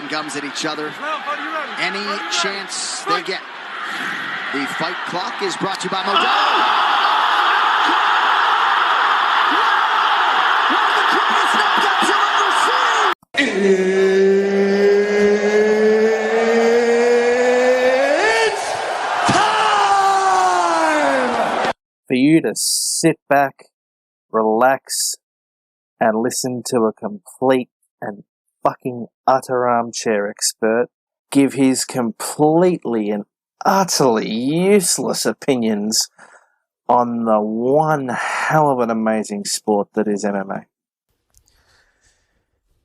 throwing gums at each other any chance they get. The fight clock is brought to you by Modelo. One of the greatest knockouts you'll ever see! It's time! For you to sit back, relax, and listen to a complete and fucking utter armchair expert give his completely and utterly useless opinions on the one hell of an amazing sport that is MMA.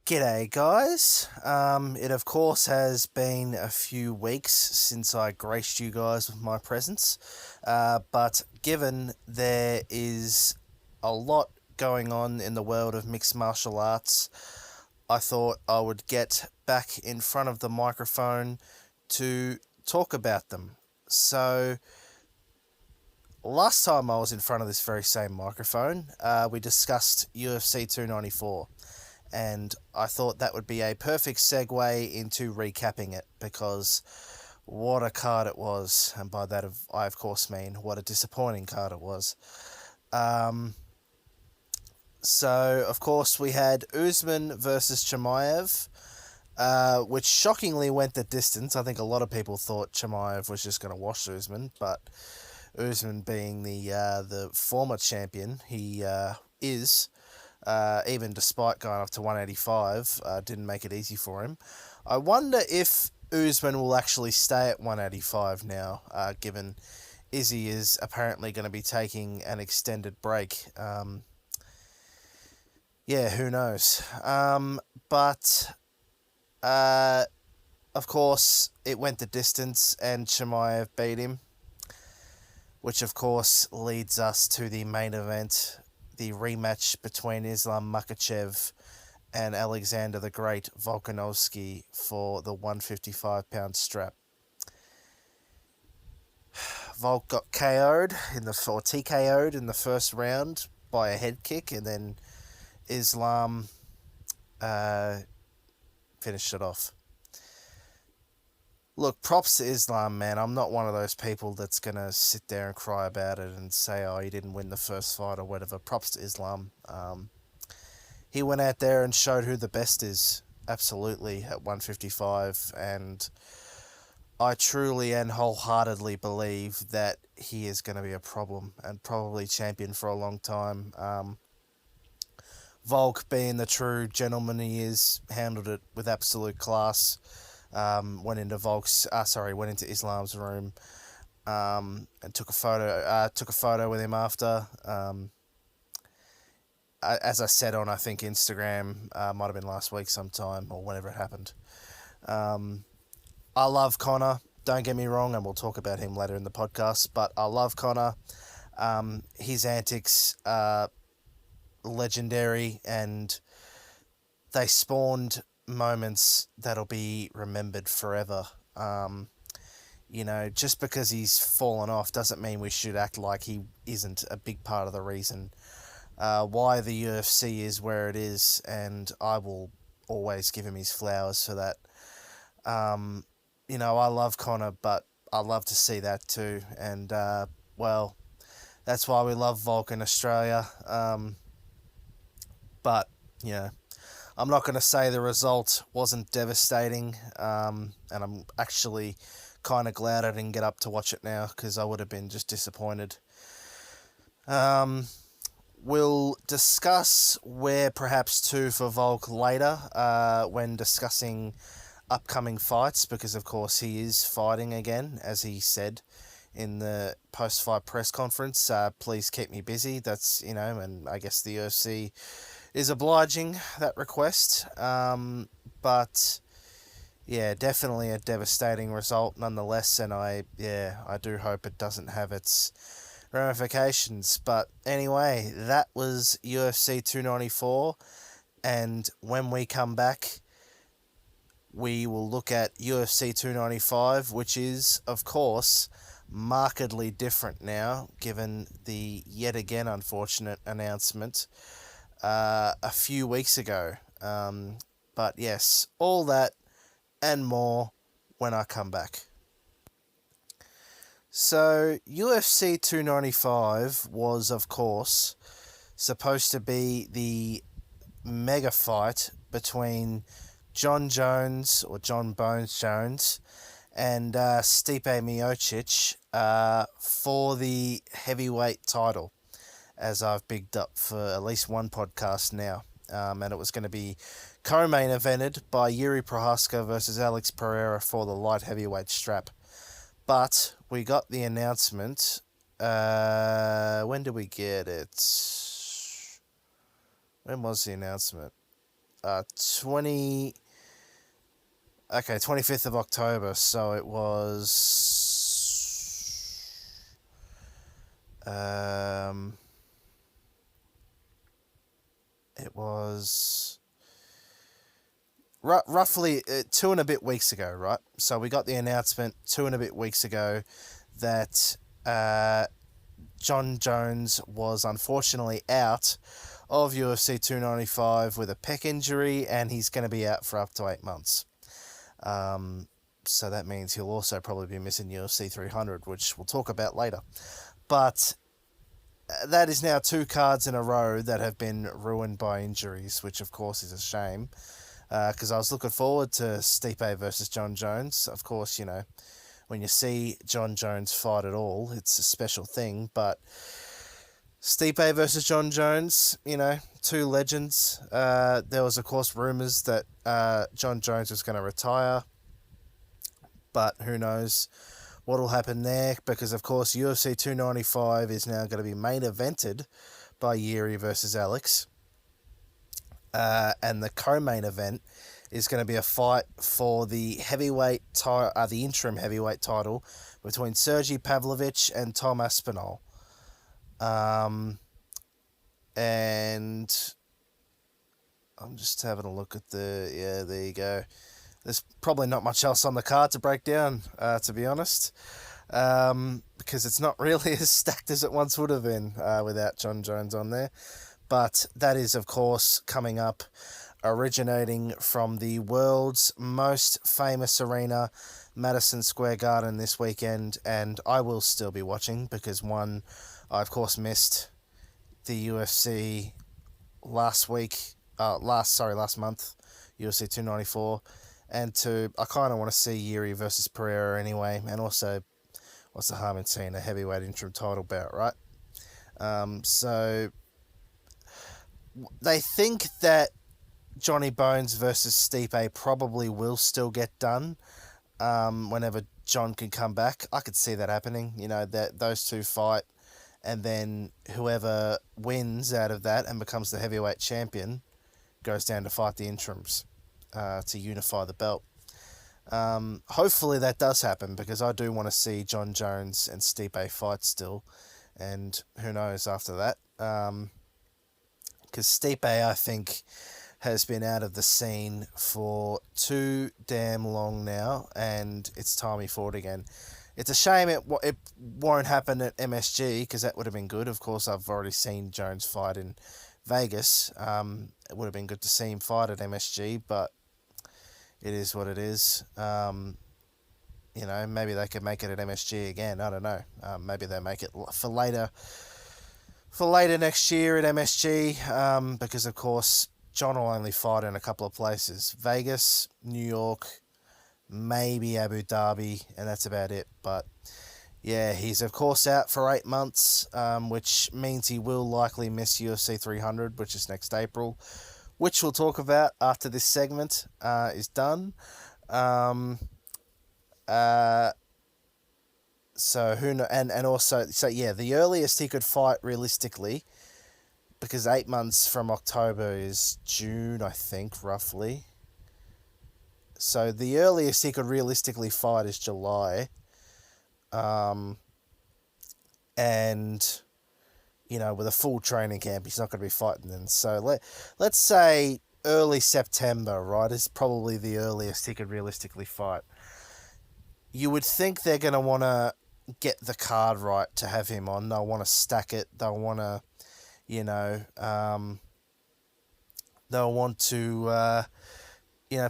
G'day guys, it of course has been a few weeks since I graced you guys with my presence, but given there is a lot going on in the world of mixed martial arts, I thought I would get back in front of the microphone to talk about them. So, last time I was in front of this very same microphone, we discussed UFC 294. And I thought that would be a perfect segue into recapping it, because what a card it was, and by that I of course mean what a disappointing card it was. So of course we had Usman versus Chimaev, which shockingly went the distance. I think a lot of people thought Chimaev was just going to wash Usman, but Usman, being the former champion, he is. Even despite going up to 185, didn't make it easy for him. I wonder if Usman will actually stay at 185 now, given Izzy is apparently going to be taking an extended break. Yeah, who knows? But of course, it went the distance and Chimaev beat him, which of course leads us to the main event, the rematch between Islam Makhachev and Alexander the Great Volkanovski for the 155-pound strap. Volk got TKO'd in the first round by a head kick, and then Islam finished it off. Look, props to Islam, man. I'm not one of those people that's going to sit there and cry about it and say, oh, he didn't win the first fight or whatever. Props to Islam. He went out there and showed who the best is, absolutely, at 155. And I truly and wholeheartedly believe that he is going to be a problem and probably champion for a long time. Volk, being the true gentleman he is, handled it with absolute class. Went into Islam's room, and took a photo with him after. As I said on, I think, Instagram, might have been last week sometime, or whenever it happened. I love Conor, don't get me wrong, and we'll talk about him later in the podcast, but I love Conor. His antics are legendary, and they spawned moments that'll be remembered forever. Just because he's fallen off doesn't mean we should act like he isn't a big part of the reason why the UFC is where it is, and I will always give him his flowers for that. I love Conor, but I love to see that too, and that's why we love Volk in Australia. But I'm not going to say the result wasn't devastating, and I'm actually kind of glad I didn't get up to watch it now, because I would have been just disappointed. We'll discuss where perhaps to for Volk later, when discussing upcoming fights, because of course he is fighting again, as he said in the post-fight press conference. Please keep me busy. That's, and I guess the UFC is obliging that request, but yeah, definitely a devastating result nonetheless, and I do hope it doesn't have its ramifications. But anyway, that was UFC 294, and when we come back, we will look at UFC 295, which is, of course, markedly different now, given the yet again unfortunate announcement a few weeks ago. But yes, all that and more when I come back. So, UFC 295 was, of course, supposed to be the mega fight between John Jones, or John Bones Jones, and Stipe Miocic for the heavyweight title, as I've bigged up for at least one podcast now. And it was going to be co-main evented by Jiri Prochazka versus Alex Pereira for the light heavyweight strap. But we got the announcement. When did we get it? When was the announcement? 25th of October. So it was. It was roughly 2 and a bit weeks ago, right? So we got the announcement 2 and a bit weeks ago that John Jones was unfortunately out of UFC 295 with a pec injury, and he's going to be out for up to 8 months. So that means he'll also probably be missing UFC 300, which we'll talk about later. But that is now 2 cards in a row that have been ruined by injuries, which of course is a shame. Because I was looking forward to Stipe versus John Jones. Of course, you know, when you see John Jones fight at all, it's a special thing. But Stipe versus John Jones, you know, 2 legends. There was, of course, rumours that John Jones was going to retire. But who knows what will happen there. Because, of course, UFC 295 is now going to be main evented by Jiri versus Alex. And the co-main event is going to be a fight for the heavyweight the interim heavyweight title between Sergei Pavlovich and Tom Aspinall. And I'm just having a look at there you go. There's probably not much else on the card to break down, to be honest, because it's not really as stacked as it once would have been without John Jones on there. But that is, of course, coming up, originating from the world's most famous arena, Madison Square Garden, this weekend. And I will still be watching because, one, I, of course, missed the UFC last month, UFC 294. And 2, I kind of want to see Jiri versus Pereira anyway. And also, what's the harm in seeing a heavyweight interim title bout, right? So they think that Johnny Bones versus Stipe probably will still get done whenever John can come back. I could see that happening, you know, that those 2 fight, and then whoever wins out of that and becomes the heavyweight champion goes down to fight the interims to unify the belt. Hopefully that does happen, because I do want to see John Jones and Stipe fight still, and who knows after that. Because Stipe, I think, has been out of the scene for too damn long now, and it's time he fought again. It's a shame it won't happen at MSG, because that would have been good. Of course, I've already seen Jones fight in Vegas. It would have been good to see him fight at MSG, but it is what it is. You know, maybe they could make it at MSG again. I don't know. Maybe they make it for later next year at MSG, because, of course, John will only fight in a couple of places. Vegas, New York, maybe Abu Dhabi, and that's about it. But, yeah, he's, of course, out for 8 months, which means he will likely miss UFC 300, which is next April, which we'll talk about after this segment is done. So who know, and also, so yeah, the earliest he could fight realistically, because 8 months from October is June, I think, roughly. So the earliest he could realistically fight is July. And, you know, with a full training camp, he's not going to be fighting then. So let's say early September, right, is probably the earliest he could realistically fight. You would think they're going to want to get the card right to have him on. They'll want to stack it. They'll want to,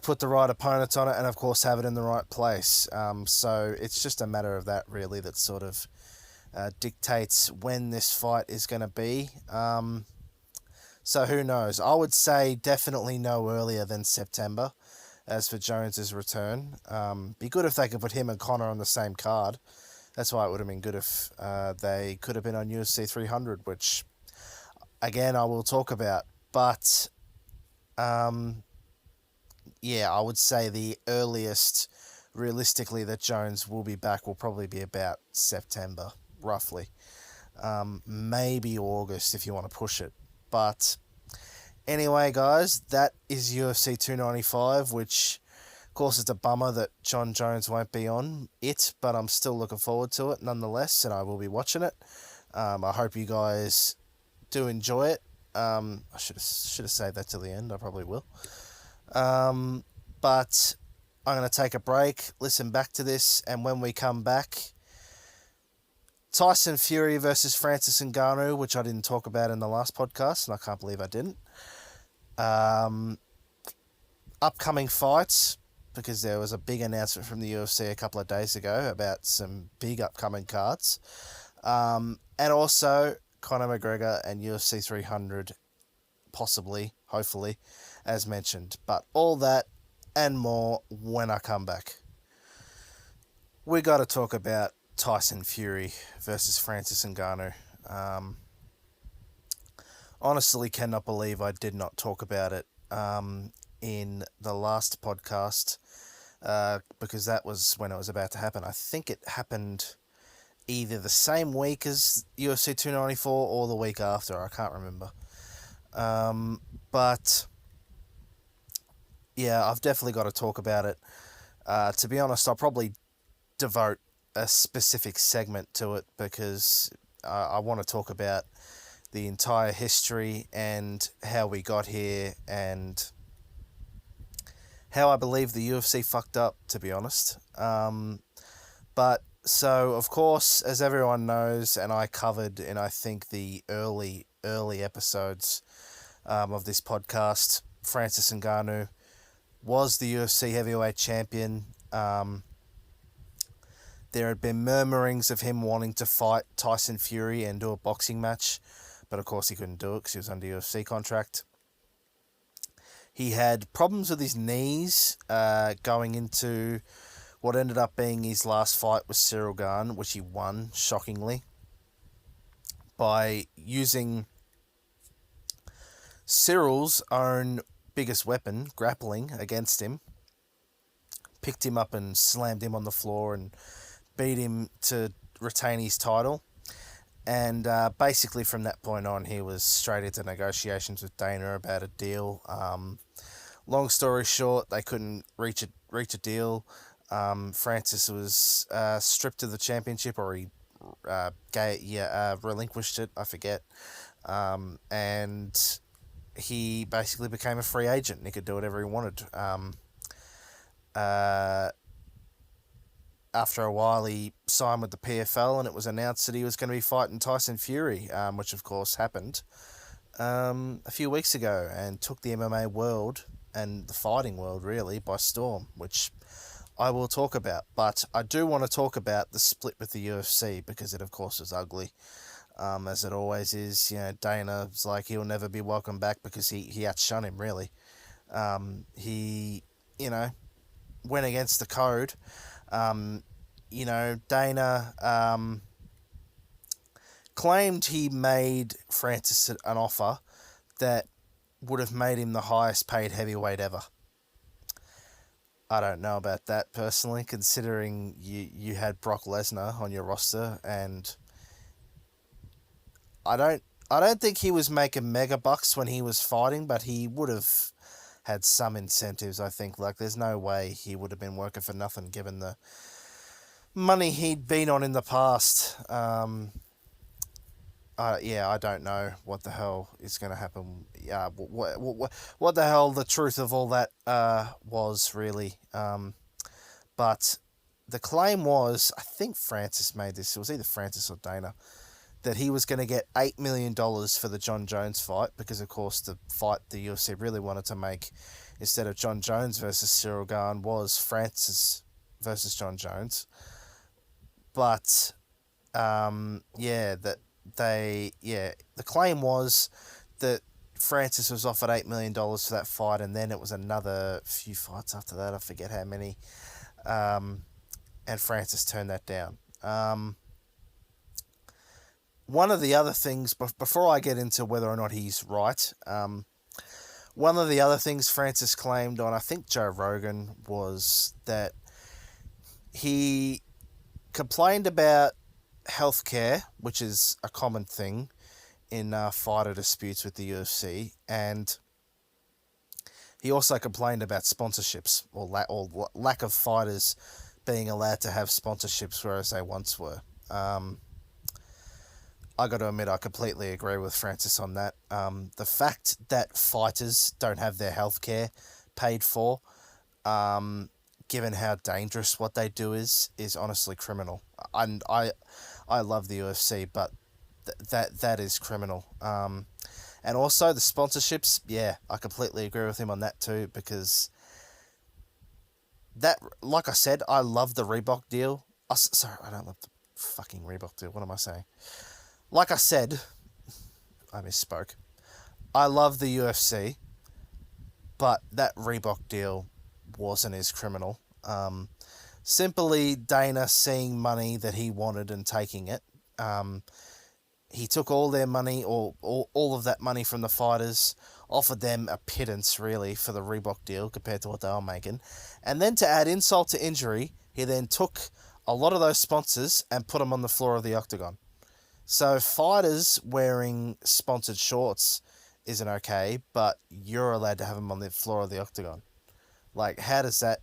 put the right opponents on it, and of course have it in the right place. So it's just a matter of that really that sort of dictates when this fight is going to be. So who knows? I would say definitely no earlier than September. As for Jones's return, be good if they could put him and Conor on the same card. That's why it would have been good if they could have been on UFC 300, which again I will talk about. But yeah, I would say the earliest, realistically, that Jones will be back will probably be about September, roughly. Maybe August if you want to push it. But anyway, guys, that is UFC 295, which, of course, it's a bummer that John Jones won't be on it, but I'm still looking forward to it nonetheless, and I will be watching it. I hope you guys do enjoy it. I should have saved that till the end. I probably will. But I'm going to take a break, listen back to this, and when we come back, Tyson Fury versus Francis Ngannou, which I didn't talk about in the last podcast, and I can't believe I didn't. Upcoming fights, because there was a big announcement from the UFC a couple of days ago about some big upcoming cards. And also Conor McGregor and UFC 300, possibly, hopefully, as mentioned. But all that and more when I come back. We got to talk about Tyson Fury versus Francis Ngannou. Honestly, cannot believe I did not talk about it in the last podcast because that was when it was about to happen. I think it happened either the same week as UFC 294 or the week after. I can't remember. But yeah, I've definitely got to talk about it. To be honest, I'll probably devote a specific segment to it because I want to talk about the entire history and how we got here and how I believe the UFC fucked up, to be honest. But so, of course, as everyone knows, and I covered in, I think, the early episodes of this podcast, Francis Ngannou was the UFC heavyweight champion. There had been murmurings of him wanting to fight Tyson Fury and do a boxing match, but of course he couldn't do it because he was under UFC contract. He had problems with his knees going into what ended up being his last fight with Ciryl Gane, which he won, shockingly, by using Cyril's own biggest weapon, grappling, against him. Picked him up and slammed him on the floor and beat him to retain his title. And basically from that point on, he was straight into negotiations with Dana about a deal. Long story short, they couldn't reach a deal. Francis was stripped of the championship, or he relinquished it, I forget. And he basically became a free agent and he could do whatever he wanted. After a while, he signed with the PFL, and it was announced that he was going to be fighting Tyson Fury, which of course happened a few weeks ago and took the MMA world and the fighting world really by storm, which I will talk about. But I do want to talk about the split with the UFC because it of course was ugly, as it always is. You know, Dana's like he'll never be welcome back because he outshone him really. He went against the code. Dana claimed he made Francis an offer that would have made him the highest paid heavyweight ever. I don't know about that personally, considering you had Brock Lesnar on your roster, and I don't think he was making mega bucks when he was fighting, but he would have had some incentives, I think. Like, there's no way he would have been working for nothing given the money he'd been on in the past. I don't know what the hell is going to happen. What the hell the truth of all that was, really. But the claim was, I think Francis made this, it was either Francis or Dana, that he was going to get $8 million for the John Jones fight because, of course, the fight the UFC really wanted to make instead of John Jones versus Cyril Gane was Francis versus John Jones. But the claim was that Francis was offered $8 million for that fight, and then it was another few fights after that. I forget how many. And Francis turned that down. One of the other things, before I get into whether or not he's right, one of the other things Francis claimed on, I think, Joe Rogan, was that he complained about healthcare, which is a common thing in fighter disputes with the UFC, and he also complained about sponsorships or lack of fighters being allowed to have sponsorships, whereas they once were. I got to admit, I completely agree with Francis on that. The fact that fighters don't have their healthcare paid for, given how dangerous what they do is honestly criminal. And I love the UFC, but that is criminal. And also the sponsorships, yeah, I completely agree with him on that too, because that, like I said, I love the Reebok deal. Sorry, I don't love the fucking Reebok deal. What am I saying? Like I said, I misspoke. I love the UFC, but that Reebok deal wasn't as criminal. Simply Dana seeing money that he wanted and taking it. He took all their money, or all of that money from the fighters, offered them a pittance, really, for the Reebok deal compared to what they were making. And then to add insult to injury, he then took a lot of those sponsors and put them on the floor of the octagon. So fighters wearing sponsored shorts isn't okay, but you're allowed to have them on the floor of the octagon. Like, how does that...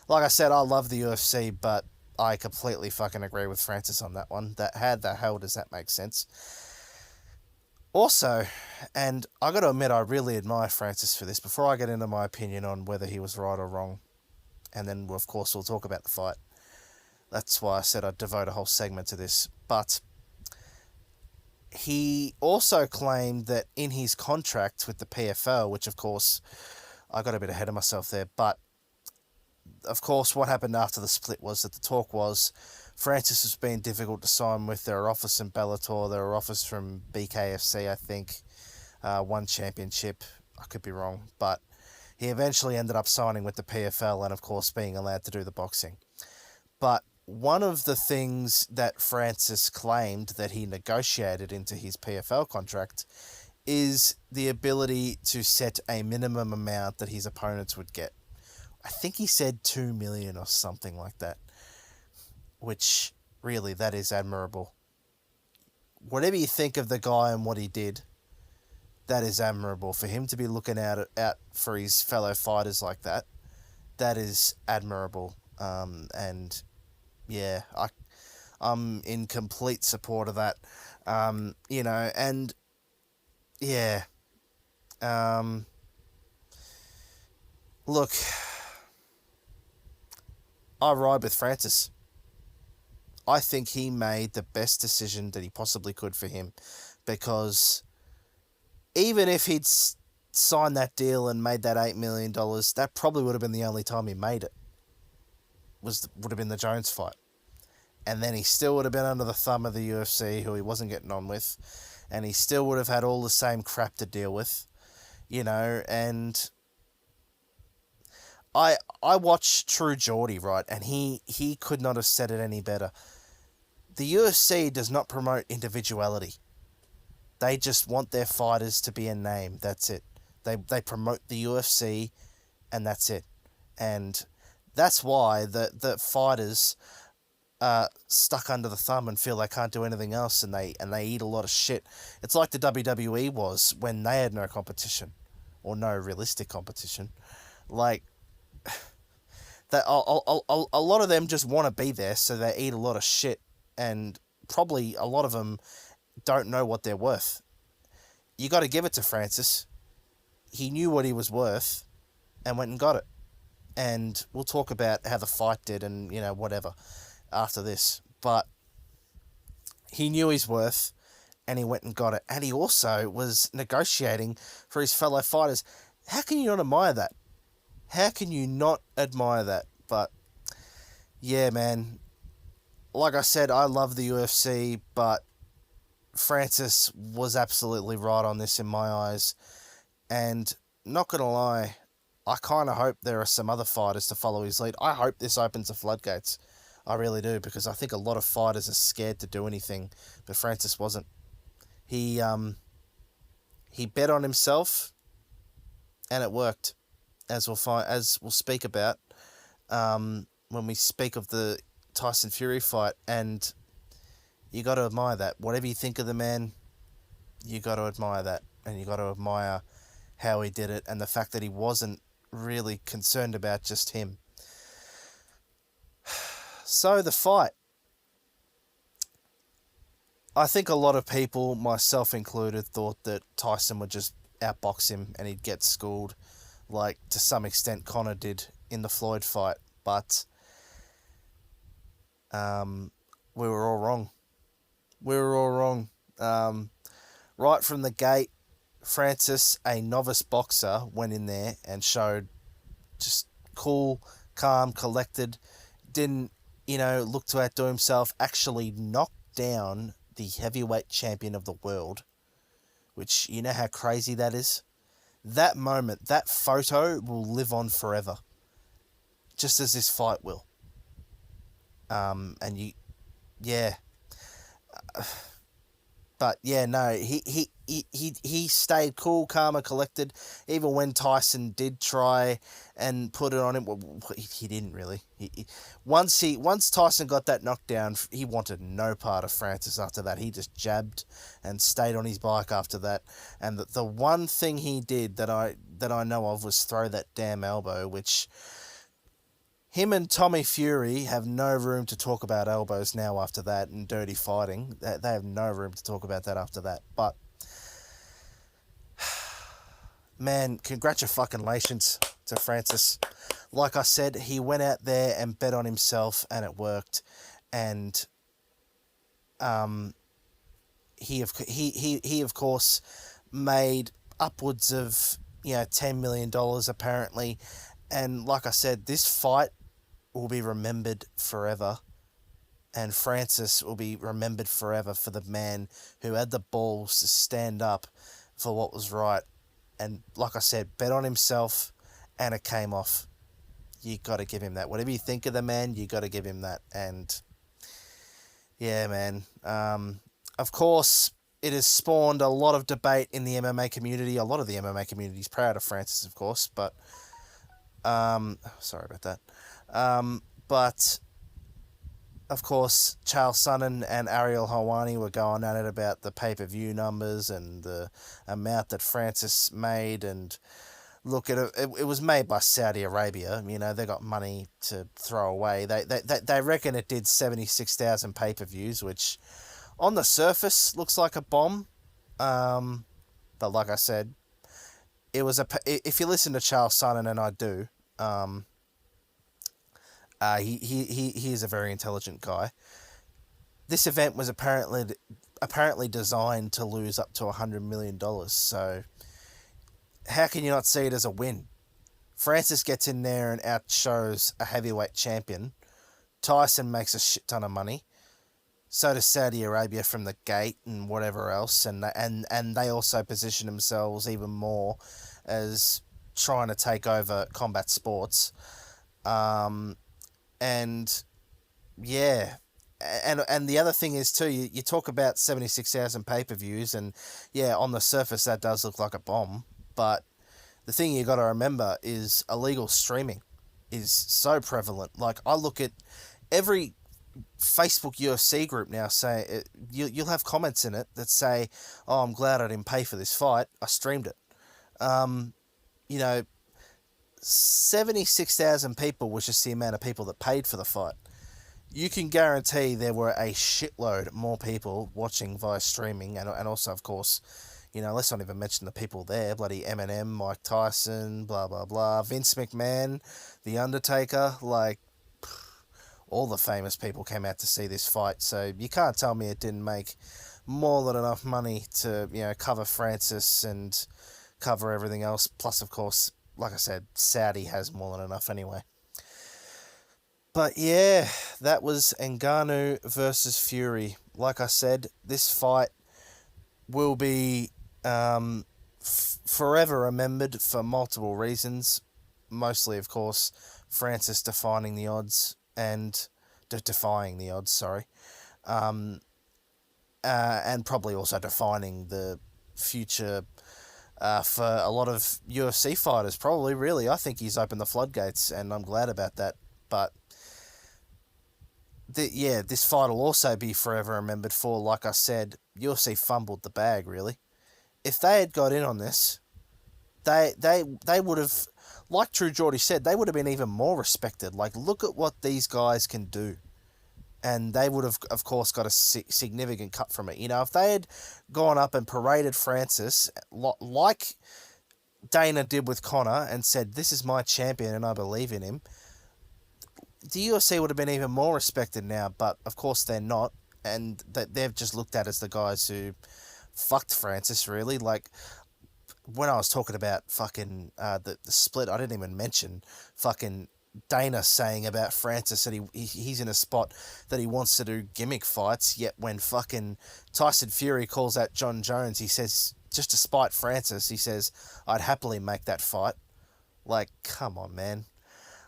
Like I said, I love the UFC, but I completely fucking agree with Francis on that one. How the hell does that make sense? Also, and I got to admit, I really admire Francis for this. Before I get into my opinion on whether he was right or wrong, and then, of course, we'll talk about the fight. That's why I said I'd devote a whole segment to this. But he also claimed that in his contract with the PFL, which, of course, I got a bit ahead of myself there, but of course, what happened after the split was that the talk was Francis was being difficult to sign with. There were offers from Bellator, there were offers from BKFC, I think, one championship. I could be wrong, but he eventually ended up signing with the PFL and, of course, being allowed to do the boxing. But one of the things that Francis claimed that he negotiated into his PFL contract is the ability to set a minimum amount that his opponents would get. I think he said 2 million or something like that, which really, that is admirable. Whatever you think of the guy and what he did, that is admirable. For him to be looking out for his fellow fighters like that, that is admirable. And yeah, I'm in complete support of that. And yeah, look, I ride with Francis. I think he made the best decision that he possibly could for him, because even if he'd signed that deal and made that $8 million, that probably would have been the only time he made it. Would have been the Jones fight. And then he still would have been under the thumb of the UFC, who he wasn't getting on with, and he still would have had all the same crap to deal with, and I watched True Geordie, right, and he could not have said it any better. The UFC does not promote individuality. They just want their fighters to be a name, that's it. They promote the UFC, and that's it. And that's why the fighters are stuck under the thumb and feel they can't do anything else, and they eat a lot of shit. It's like the WWE was when they had no competition, or no realistic competition. Like, that a lot of them just want to be there, so they eat a lot of shit, and probably a lot of them don't know what they're worth. You got to give it to Francis. He knew what he was worth and went and got it. And we'll talk about how the fight did and, whatever after this. But he knew his worth and he went and got it. And he also was negotiating for his fellow fighters. How can you not admire that? How can you not admire that? But, yeah, man. Like I said, I love the UFC, but Francis was absolutely right on this in my eyes. And not going to lie, I kind of hope there are some other fighters to follow his lead. I hope this opens the floodgates. I really do, because I think a lot of fighters are scared to do anything, but Francis wasn't. He bet on himself, and it worked, as we'll speak about when we speak of the Tyson Fury fight. And you got to admire that. Whatever you think of the man, you got to admire that, and you got to admire how he did it, and the fact that he wasn't really concerned about just him. So the fight. I think a lot of people, myself included, thought that Tyson would just outbox him and he'd get schooled, like to some extent Conor did in the Floyd fight. But we were all wrong. We were all wrong. Right from the gate, Francis, a novice boxer, went in there and showed just cool, calm, collected, didn't, look to outdo himself, actually knocked down the heavyweight champion of the world, which, you know how crazy that is? That moment, that photo will live on forever, just as this fight will. But yeah, no, he stayed cool, calm, and collected, even when Tyson did try and put it on him. Well, he didn't really. Once Tyson got that knockdown, he wanted no part of Francis after that. He just jabbed and stayed on his bike after that. And the one thing he did that I know of was throw that damn elbow, which him and Tommy Fury have no room to talk about elbows now after that and dirty fighting. They have no room to talk about that after that. But, man, congratulations to Francis. Like I said, he went out there and bet on himself, and it worked. And he of course made upwards of $10 million apparently. And like I said, this fight will be remembered forever, and Francis will be remembered forever for the man who had the balls to stand up for what was right. And like I said, bet on himself, and it came off. You got to give him that. Whatever you think of the man, you got to give him that. And yeah, man. Of course, it has spawned a lot of debate in the MMA community. A lot of the MMA community is proud of Francis, of course, but sorry about that. But of course, Chael Sonnen and Ariel Helwani were going at it about the pay-per-view numbers and the amount that Francis made. And look, it was made by Saudi Arabia. They got money to throw away. They reckon it did 76,000 pay-per-views, which on the surface looks like a bomb. But like I said, it was if you listen to Chael Sonnen, and I do, he is a very intelligent guy. This event was apparently designed to lose up to $100 million. So how can you not see it as a win? Francis gets in there and outshows a heavyweight champion. Tyson makes a shit ton of money. So does Saudi Arabia from the gate and whatever else. And they also position themselves even more as trying to take over combat sports. And yeah, and the other thing is too, you talk about 76,000 pay-per-views, and yeah, on the surface that does look like a bomb, but the thing you got to remember is illegal streaming is so prevalent. Like, I look at every Facebook UFC group now, say you'll have comments in it that say, "Oh, I'm glad I didn't pay for this fight. I streamed it." 76,000 people was just the amount of people that paid for the fight. You can guarantee there were a shitload more people watching via streaming, and also, of course, let's not even mention the people there. Bloody Eminem, Mike Tyson, blah, blah, blah. Vince McMahon, The Undertaker, all the famous people came out to see this fight. So you can't tell me it didn't make more than enough money to, cover Francis and cover everything else. Plus, of course, like I said, Saudi has more than enough anyway. But yeah, that was Ngannou versus Fury. Like I said, this fight will be forever remembered for multiple reasons. Mostly, of course, Francis defying the odds, and probably also defining the future for a lot of UFC fighters. Probably, really, I think he's opened the floodgates, and I'm glad about that. But this fight will also be forever remembered for, like I said, UFC fumbled the bag, really. If they had got in on this, they would have, like True Geordie said, they would have been even more respected. Like, look at what these guys can do. And they would have, of course, got a significant cut from it. You know, if they had gone up and paraded Francis, like Dana did with Conor, and said, this is my champion and I believe in him, the UFC would have been even more respected now. But, of course, they're not. And they've just looked at as the guys who fucked Francis, really. Like, when I was talking about fucking the split, I didn't even mention fucking Dana saying about Francis that he's in a spot that he wants to do gimmick fights, yet when fucking Tyson Fury calls out John Jones, he says, just to spite Francis, he says, I'd happily make that fight. Like, come on, man.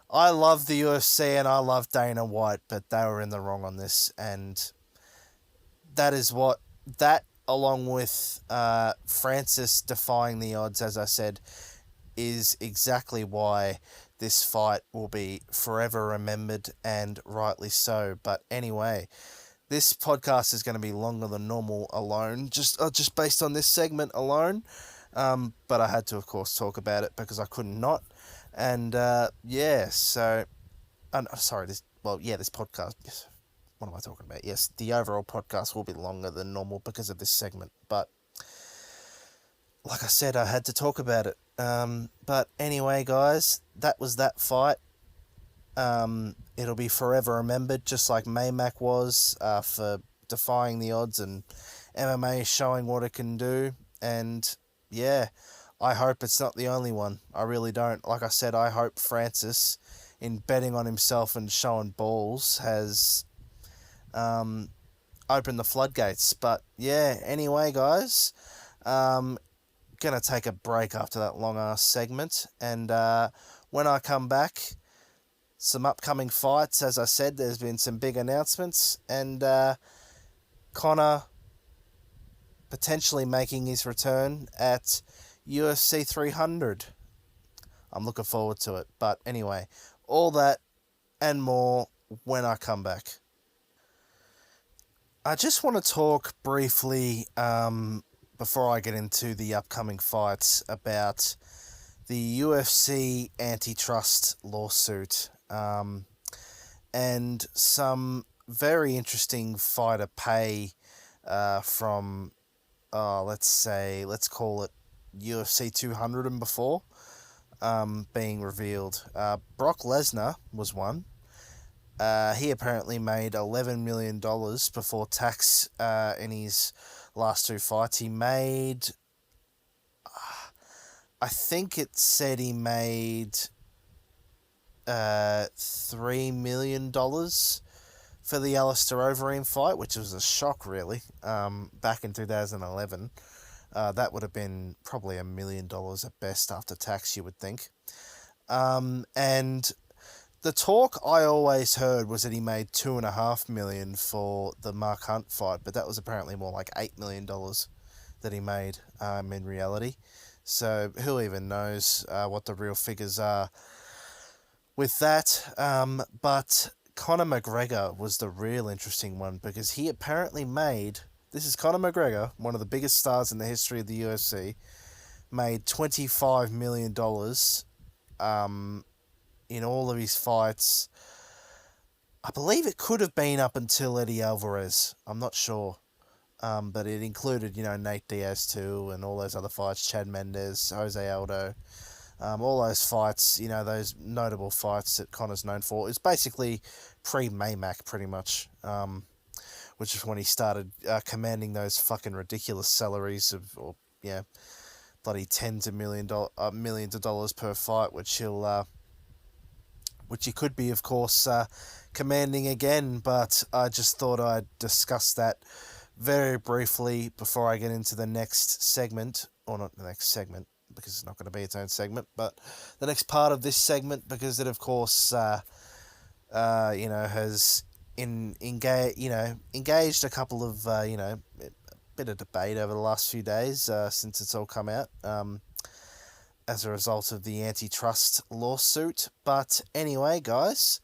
I love the UFC and I love Dana White, but they were in the wrong on this, and that is what, that along with Francis defying the odds, as I said, is exactly why this fight will be forever remembered, and rightly so. But anyway, this podcast is going to be longer than normal alone, just based on this segment alone. But I had to, of course, talk about it because I couldn't not. And this podcast. Yes. What am I talking about? Yes, the overall podcast will be longer than normal because of this segment. But like I said, I had to talk about it. But anyway, guys, that was that fight. It'll be forever remembered, just like Maymac was, for defying the odds and MMA showing what it can do. And yeah, I hope it's not the only one. I really don't. Like I said, I hope Francis, in betting on himself and showing balls, has opened the floodgates. But yeah, anyway, guys, gonna take a break after that long ass segment, and when I come back, some upcoming fights. As I said, there's been some big announcements, and Conor potentially making his return at UFC 300. I'm looking forward to it. But anyway, all that and more when I come back. I just want to talk briefly, before I get into the upcoming fights, about the UFC antitrust lawsuit, and some very interesting fighter pay from, let's call it UFC 200 and before, being revealed. Brock Lesnar was one. He apparently made $11 million before tax in his last two fights. He made, I think it said he made $3 million for the Alistair Overeem fight, which was a shock, really, back in 2011. That would have been probably $1 million at best after tax, you would think. And the talk I always heard was that he made $2.5 million for the Mark Hunt fight, but that was apparently more like $8 million that he made in reality. So who even knows what the real figures are with that. But Conor McGregor was the real interesting one, because he apparently made, this is Conor McGregor, one of the biggest stars in the history of the UFC, made $25 million in all of his fights. I believe it could have been up until Eddie Alvarez. I'm not sure. But it included, Nate Diaz too, and all those other fights, Chad Mendes, Jose Aldo, all those fights, those notable fights that Conor's known for. It's basically pre-Maymac, pretty much, which is when he started commanding those fucking ridiculous salaries bloody tens of millions of dollars per fight, which he could be, of course, commanding again. But I just thought I'd discuss that very briefly before I get into the next segment, or not the next segment, because it's not going to be its own segment, but the next part of this segment, because it, of course, has engaged a couple of, a bit of debate over the last few days since it's all come out as a result of the antitrust lawsuit. But anyway, guys,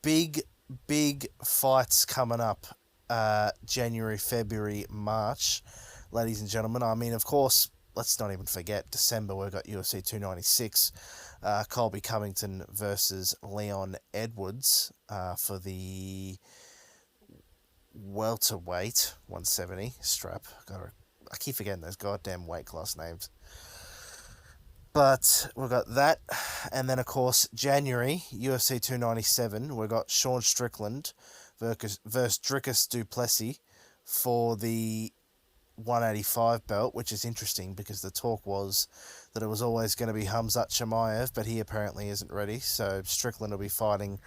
big fights coming up January, February, March, ladies and gentlemen. I mean, of course, let's not even forget December, we've got UFC 296, Colby Covington versus Leon Edwards for the welterweight 170 strap. I keep forgetting those goddamn weight class names. But we've got that, and then, of course, January, UFC 297, we've got Sean Strickland versus Dricus du Plessis for the 185 belt, which is interesting because the talk was that it was always going to be Khamzat Chimaev, but he apparently isn't ready, so Strickland will be fighting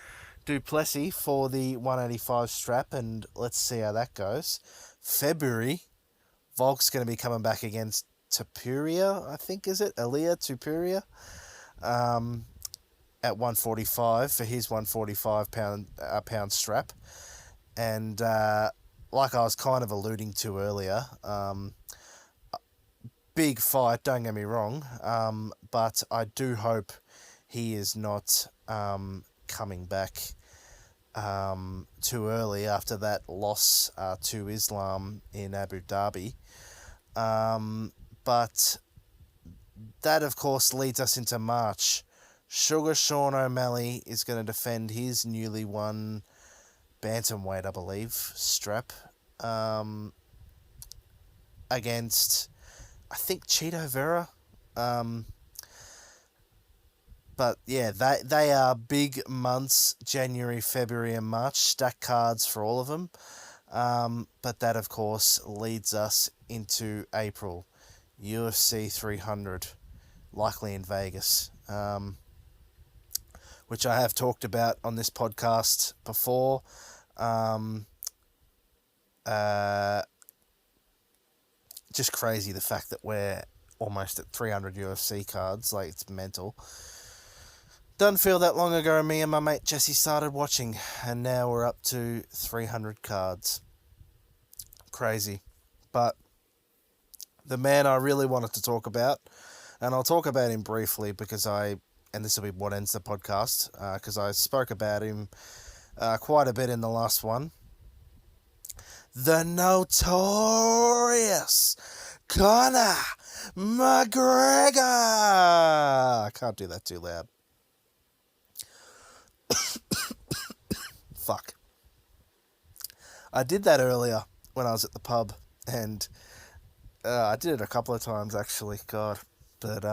du Plessis for the 185 strap, and let's see how that goes. February, Volk's going to be coming back against Tupuria, I think, is it? Elia Tupuria, at 145 for his 145 pound strap. And like I was kind of alluding to earlier, big fight, don't get me wrong, but I do hope he is not coming back too early after that loss to Islam in Abu Dhabi. But that, of course, leads us into March. Sugar Sean O'Malley is going to defend his newly won bantamweight, I believe, strap against, I think, Cheeto Vera. But yeah, they are big months, January, February and March, stacked cards for all of them. But that, of course, leads us into April, UFC 300, likely in Vegas, which I have talked about on this podcast before. Just crazy the fact that we're almost at 300 UFC cards, like it's mental. Doesn't feel that long ago me and my mate Jesse started watching, and now we're up to 300 cards. Crazy. But the man I really wanted to talk about, and I'll talk about him briefly because and this will be what ends the podcast, because I spoke about him quite a bit in the last one. The notorious Conor McGregor! I can't do that too loud. Fuck. I did that earlier when I was at the pub, and I did it a couple of times actually, God. But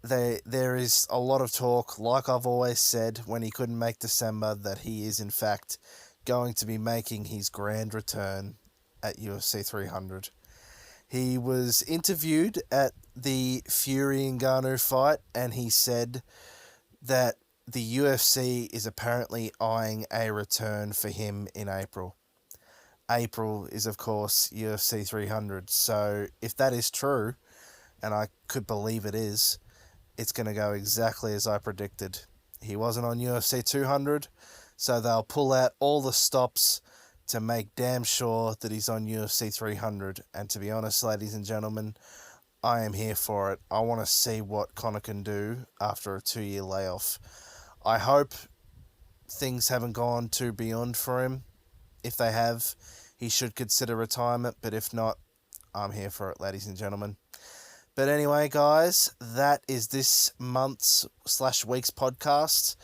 there is a lot of talk, like I've always said when he couldn't make December, that he is in fact going to be making his grand return at UFC 300. He was interviewed at the Fury and Ngannou fight, and he said that the UFC is apparently eyeing a return for him in April. April is, of course, UFC 300. So if that is true, and I could believe it is, it's going to go exactly as I predicted. He wasn't on UFC 200, so they'll pull out all the stops to make damn sure that he's on UFC 300. And to be honest, ladies and gentlemen, I am here for it. I want to see what Conor can do after a 2-year layoff. I hope things haven't gone too beyond for him. If they have, he should consider retirement, but if not, I'm here for it, ladies and gentlemen. But anyway, guys, that is this month's / week's podcast.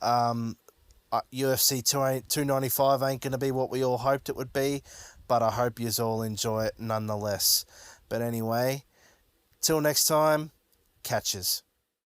UFC 295 ain't going to be what we all hoped it would be, but I hope you all enjoy it nonetheless. But anyway, till next time, catches.